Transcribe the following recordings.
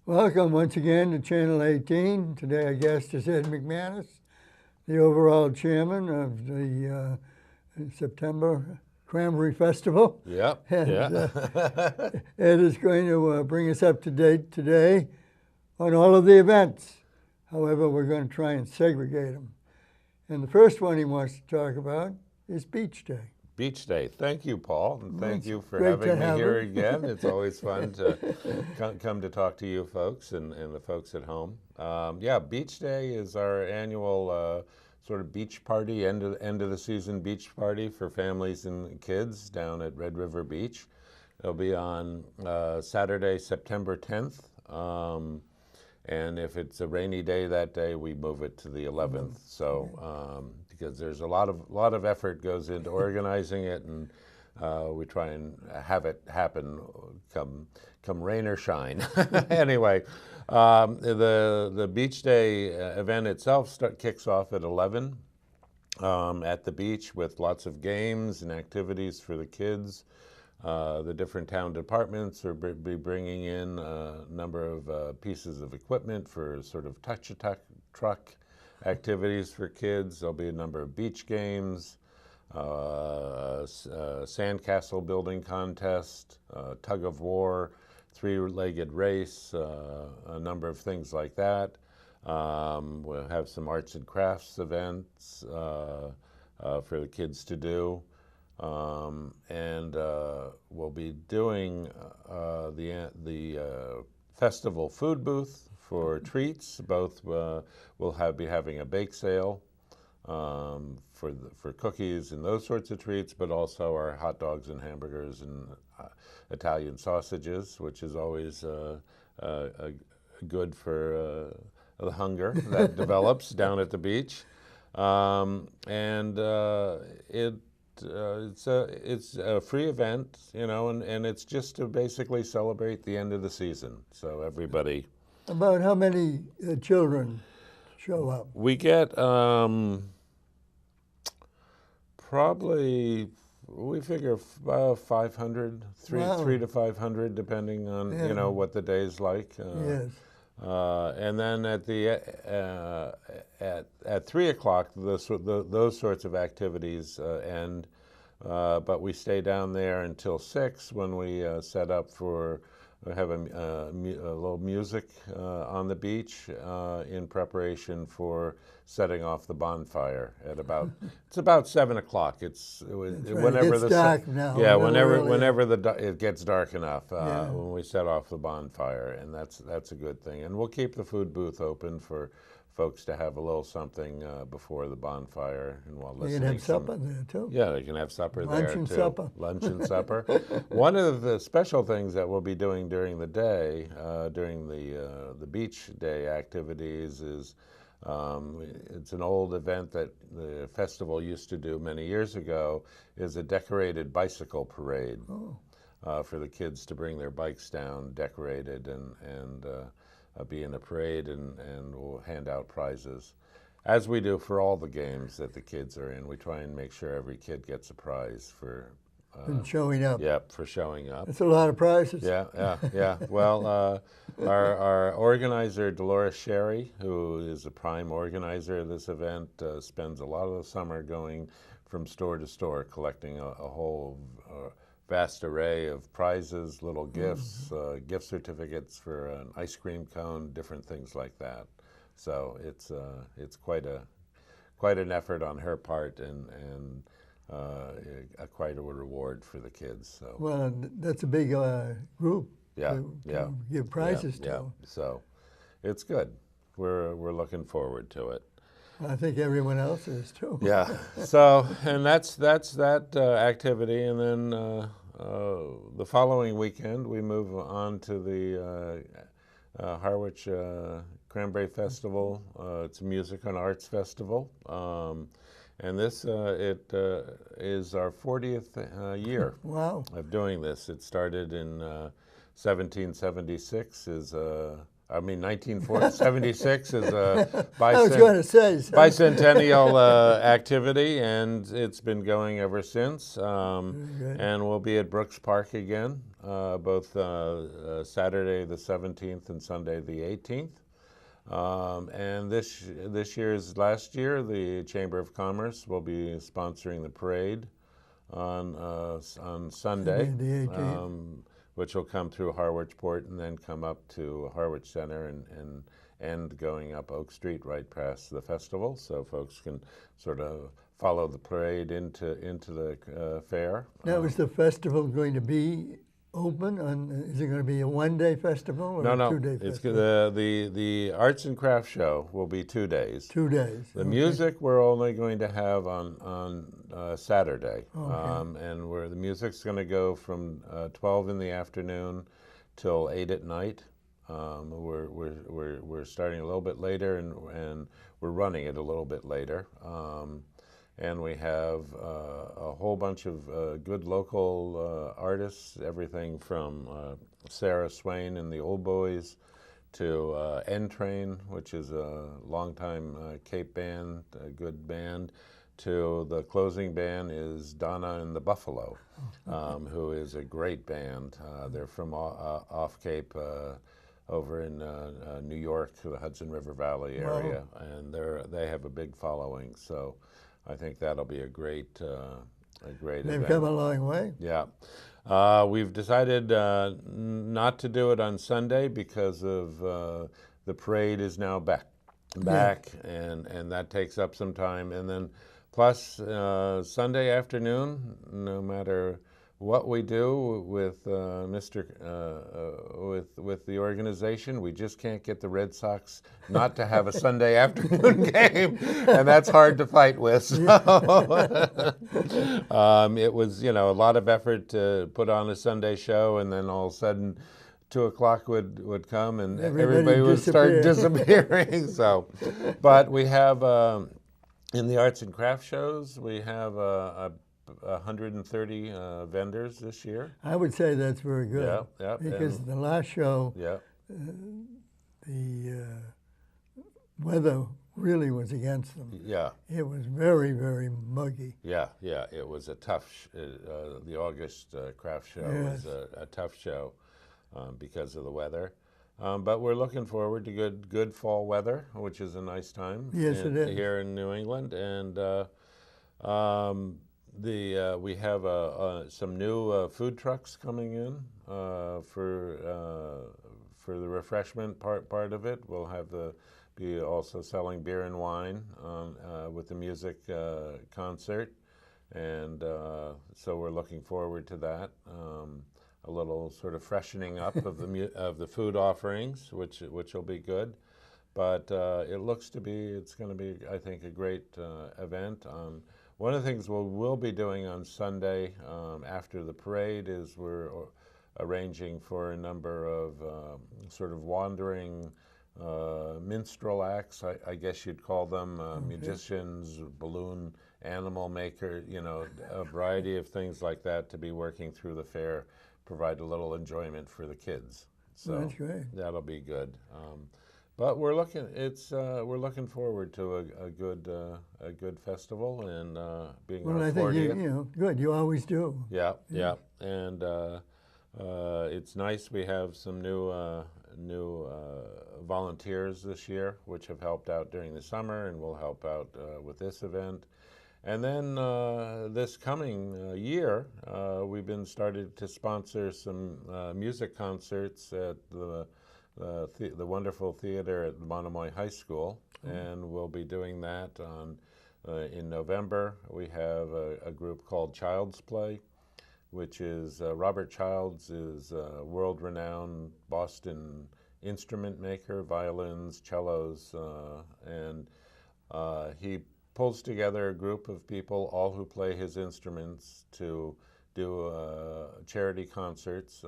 Welcome once again to Channel 18. Today our guest is Ed McManus, the overall chairman of the September Cranberry Festival. Yep, And yeah. Ed is going to bring us up to date today on all of the events. However, we're going to try and segregate them. And the first one he wants to talk about is Beach Day. Beach Day. Thank you, Paul, and thank you for great to having me have here her. again. It's always fun to come to talk to you folks and the folks at home. Yeah, Beach Day is our annual sort of beach party, end of the season beach party for families and kids down at Red River Beach. It'll be on Saturday, September 10th. And if it's a rainy day that day, we move it to the 11th. So because there's a lot of effort goes into organizing it, and we try and have it happen come rain or shine. Anyway, the Beach Day event itself kicks off at 11 at the beach with lots of games and activities for the kids. The different town departments will be bringing in a number of pieces of equipment for sort of touch-a-truck activities for kids. There'll be a number of beach games, sandcastle building contest, tug of war, three-legged race, a number of things like that. We'll have some arts and crafts events for the kids to do. And we'll be doing the festival food booth for treats. Both we'll be having a bake sale for cookies and those sorts of treats, but also our hot dogs and hamburgers and Italian sausages, which is always good for the hunger that develops down at the beach. It's a free event, you know, and it's just to basically celebrate the end of the season. So everybody. About how many children show up? We get probably, we figure about 500, Wow. 3 to 500, depending on you know what the day's like. Yes. And then at the at 3 o'clock, those sorts of activities end. But we stay down there until 6 when we set up for have a little music on the beach in preparation for setting off the bonfire at about it's about 7 o'clock. It's whenever it's dark now. Yeah, Earlier. whenever it gets dark enough when we set off the bonfire, and that's a good thing. And we'll keep the food booth open for folks to have a little something before the bonfire and while listening. You can have supper there too. Yeah, they can have supper there Lunch and too. supper. Lunch and supper. One of the special things that we'll be doing during the day, during the beach day activities, is it's an old event that the festival used to do many years ago. Is a decorated bicycle parade for the kids to bring their bikes down, decorated, and be in a parade, and we'll hand out prizes. As we do for all the games that the kids are in, we try and make sure every kid gets a prize for showing up. Yep, for showing up. That's a lot of prizes. Yeah. Well, our organizer, Dolores Sherry, who is a prime organizer of this event, spends a lot of the summer going from store to store, collecting a whole vast array of prizes, little gifts, gift certificates for an ice cream cone, different things like that. So it's quite an effort on her part, and quite a reward for the kids. So Well, that's a big group. To give prizes to. Yeah. So it's good. We're looking forward to it. I think everyone else is too. Yeah. So, and that's that activity, and then the following weekend we move on to the Harwich Cranberry Festival. It's a music and arts festival, and this is our 40th year Wow. of doing this. It started in 1776 as a I mean, 1976 is a I was going to say something. bicentennial activity, and it's been going ever since. Very good. And we'll be at Brooks Park again, both Saturday the 17th and Sunday the 18th. And this year's last year, the Chamber of Commerce will be sponsoring the parade on Sunday, The 18th. which will come through Harwich Port and then come up to Harwich Center and end going up Oak Street right past the festival, so folks can sort of follow the parade into the fair. Now, is the festival going to be open? Is it going to be a one-day festival or a No, two-day it's festival? the arts and crafts show will be 2 days. 2 days. The Okay. music we're only going to have on Saturday, Okay. and where the music's going to go from 12 in the afternoon till 8 at night. We're starting a little bit later, and we're running it a little bit later. And we have a whole bunch of good local artists, everything from Sarah Swain and the Old Boys to N-Train, which is a longtime Cape band, a good band, to the closing band is Donna and the Buffalo, who is a great band. They're from off Cape, over in New York, the Hudson River Valley area, Wow. and they have a big following. So I think that'll be a great They've event. come a long way. Yeah. We've decided not to do it on Sunday because of the parade is now back, and that takes up some time. And then plus Sunday afternoon, no matter what we do with with the organization, we just can't get the Red Sox not to have a Sunday afternoon game, and that's hard to fight with. So it was, a lot of effort to put on a Sunday show, and then all of a sudden 2 o'clock would come and everybody would start disappearing. So, but we have in the arts and crafts shows, we have 130 vendors this year. I would say that's very good. Yeah, Because the last show, the weather really was against them. Yeah. It was very, very muggy. Yeah. It was a tough. The August craft show was a tough show because of the weather. But we're looking forward to good fall weather, which is a nice time. Yes, it is. Here in New England, and we have some new food trucks coming in for the refreshment part of it. We'll be also selling beer and wine with the music concert, and so we're looking forward to that. A little sort of freshening up of the food offerings, which will be good. But it's going to be, I think, a great event. One of the things we'll be doing on Sunday after the parade is we're arranging for a number of sort of wandering minstrel acts, I guess you'd call them, musicians, balloon animal maker, a variety of things like that to be working through the fair, provide a little enjoyment for the kids. So that's great. That'll be good. But we're looking forward to a good festival and being Well, our I think 40th. good. You always do. Yeah, and it's nice. We have some new volunteers this year, which have helped out during the summer and will help out with this event. And then this coming year, we've been started to sponsor some music concerts at the wonderful theater at Monomoy High School, and we'll be doing that in November. We have a group called Child's Play, which is Robert Childs is a world-renowned Boston instrument maker, violins, cellos, and he pulls together a group of people, all who play his instruments, to do charity concerts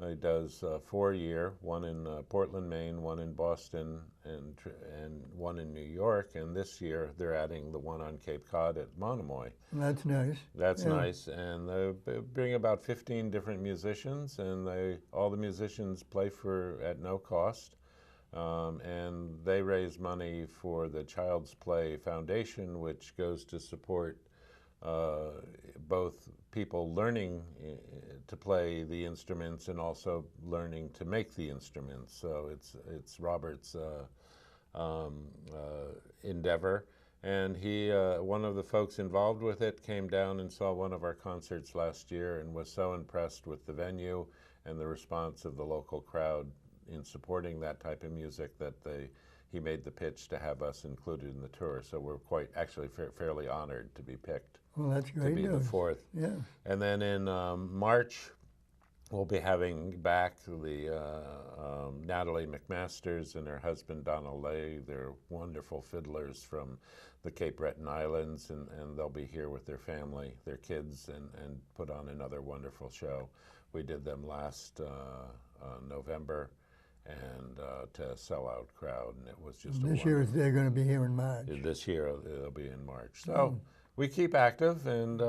He does 4 a year, one in Portland, Maine, one in Boston, and one in New York. And this year they're adding the one on Cape Cod at Monomoy. That's nice. That's Yeah. nice. And they bring about 15 different musicians, and all the musicians play at no cost. And they raise money for the Child's Play Foundation, which goes to support both people learning to play the instruments and also learning to make the instruments. So it's Robert's endeavor, and he one of the folks involved with it came down and saw one of our concerts last year and was so impressed with the venue and the response of the local crowd in supporting that type of music that he made the pitch to have us included in the tour. So we're fairly honored to be picked. Well, that's great To be news. the fourth. Yeah. And then in March, we'll be having back the Natalie McMasters and her husband Donald Lay. They're wonderful fiddlers from the Cape Breton Islands, and they'll be here with their family, their kids, and put on another wonderful show. We did them last November, and to a sellout crowd, and it was just This year they're going to be here in March. This year it'll be in March. So we keep active, and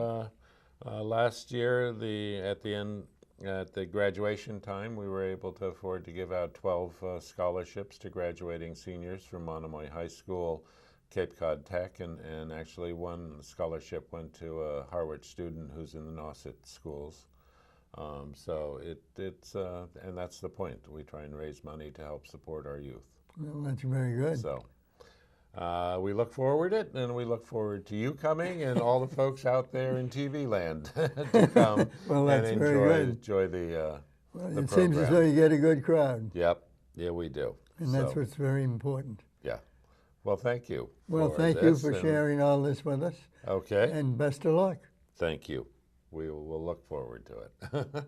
last year at the graduation time, we were able to afford to give out 12 scholarships to graduating seniors from Monomoy High School, Cape Cod Tech, and actually one scholarship went to a Harwich student who's in the Nauset schools. So it's and that's the point. We try and raise money to help support our youth. Well, that's very good. So we look forward to it, and we look forward to you coming and all the folks out there in TV land to come Well, that's and very good. enjoy the Well, the it seems as program. though you get a good crowd, Yep. Yeah, we do. and that's So, what's very important. yeah. Well, thank you. Well, for thank you this, for and- sharing all this with us, Okay. and best of luck. Thank you. We will look forward to it.